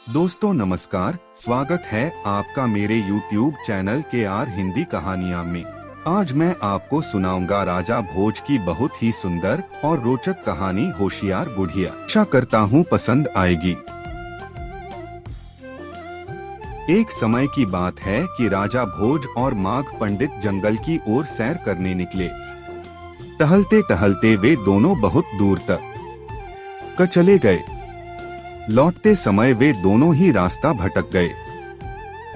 दोस्तों नमस्कार, स्वागत है आपका मेरे YouTube चैनल KR हिंदी कहानियाँ में। आज मैं आपको सुनाऊंगा राजा भोज की बहुत ही सुंदर और रोचक कहानी होशियार बुढ़िया। आशा करता हूँ पसंद आएगी। एक समय की बात है कि राजा भोज और माघ पंडित जंगल की ओर सैर करने निकले। टहलते टहलते वे दोनों बहुत दूर तक चले गए। लौटते समय वे दोनों ही रास्ता भटक गए।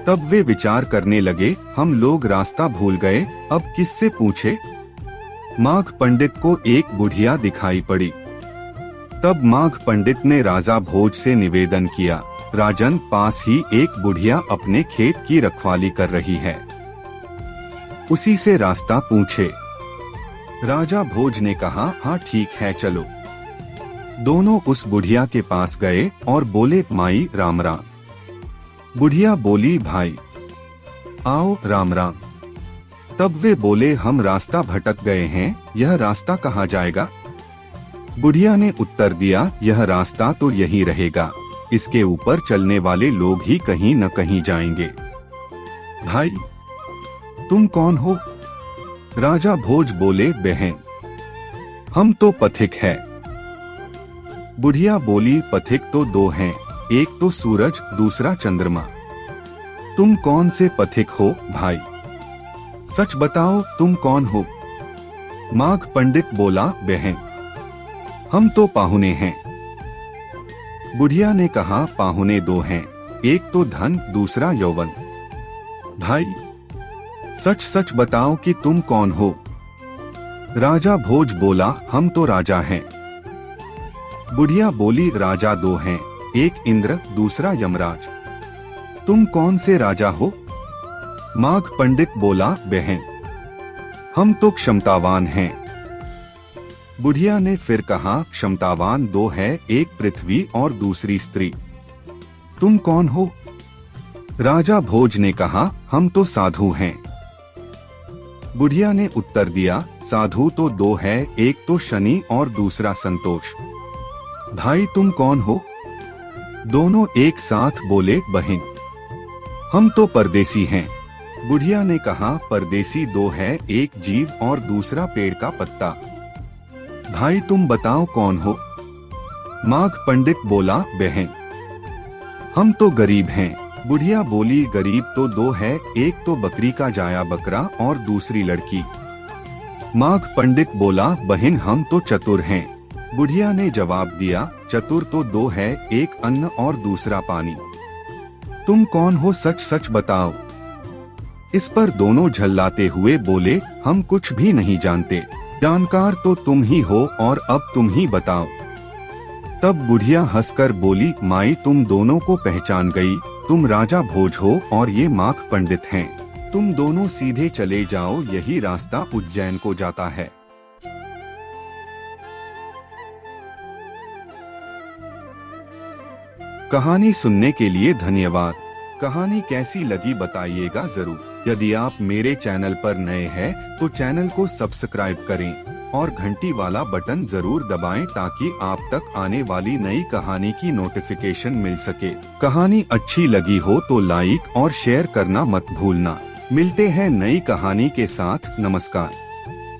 तब वे विचार करने लगे, हम लोग रास्ता भूल गए, अब किससे पूछे। माघ पंडित को एक बुढ़िया दिखाई पड़ी। तब माघ पंडित ने राजा भोज से निवेदन किया, राजन, पास ही एक बुढ़िया अपने खेत की रखवाली कर रही है, उसी से रास्ता पूछे। राजा भोज ने कहा, हाँ ठीक है, चलो। दोनों उस बुढ़िया के पास गए और बोले, माई राम राम। बुढ़िया बोली, भाई आओ राम राम। तब वे बोले, हम रास्ता भटक गए हैं, यह रास्ता कहाँ जाएगा। बुढ़िया ने उत्तर दिया, यह रास्ता तो यही रहेगा, इसके ऊपर चलने वाले लोग ही कहीं न कहीं जाएंगे। भाई तुम कौन हो। राजा भोज बोले, बहन हम तो पथिक है। बुढ़िया बोली, पथिक तो दो हैं, एक तो सूरज, दूसरा चंद्रमा। तुम कौन से पथिक हो भाई, सच बताओ तुम कौन हो। माघ पंडित बोला, बहन हम तो पाहुने हैं। बुढ़िया ने कहा, पाहुने दो हैं, एक तो धन, दूसरा यौवन। भाई सच सच बताओ कि तुम कौन हो। राजा भोज बोला, हम तो राजा हैं। बुढ़िया बोली, राजा दो हैं, एक इंद्र, दूसरा यमराज। तुम कौन से राजा हो। माघ पंडित बोला, बहन हम तो क्षमतावान हैं। बुढ़िया ने फिर कहा, क्षमतावान दो है, एक पृथ्वी और दूसरी स्त्री। तुम कौन हो। राजा भोज ने कहा, हम तो साधु हैं। बुढ़िया ने उत्तर दिया, साधु तो दो है, एक तो शनि और दूसरा संतोष। भाई तुम कौन हो। दोनों एक साथ बोले, बहन हम तो परदेसी हैं। बुढ़िया ने कहा, परदेसी दो है, एक जीव और दूसरा पेड़ का पत्ता। भाई तुम बताओ कौन हो। माघ पंडित बोला, बहन हम तो गरीब हैं। बुढ़िया बोली, गरीब तो दो है, एक तो बकरी का जाया बकरा और दूसरी लड़की। माघ पंडित बोला, बहन हम तो चतुर हैं। बुढ़िया ने जवाब दिया, चतुर तो दो है, एक अन्न और दूसरा पानी। तुम कौन हो, सच सच बताओ। इस पर दोनों झल्लाते हुए बोले, हम कुछ भी नहीं जानते, जानकार तो तुम ही हो और अब तुम ही बताओ। तब बुढ़िया हंसकर बोली, माई तुम दोनों को पहचान गई, तुम राजा भोज हो और ये माघ पंडित हैं। तुम दोनों सीधे चले जाओ, यही रास्ता उज्जैन को जाता है। कहानी सुनने के लिए धन्यवाद। कहानी कैसी लगी बताइएगा जरूर। यदि आप मेरे चैनल पर नए हैं तो चैनल को सब्सक्राइब करें और घंटी वाला बटन जरूर दबाएं ताकि आप तक आने वाली नई कहानी की नोटिफिकेशन मिल सके। कहानी अच्छी लगी हो तो लाइक और शेयर करना मत भूलना। मिलते हैं नई कहानी के साथ। नमस्कार।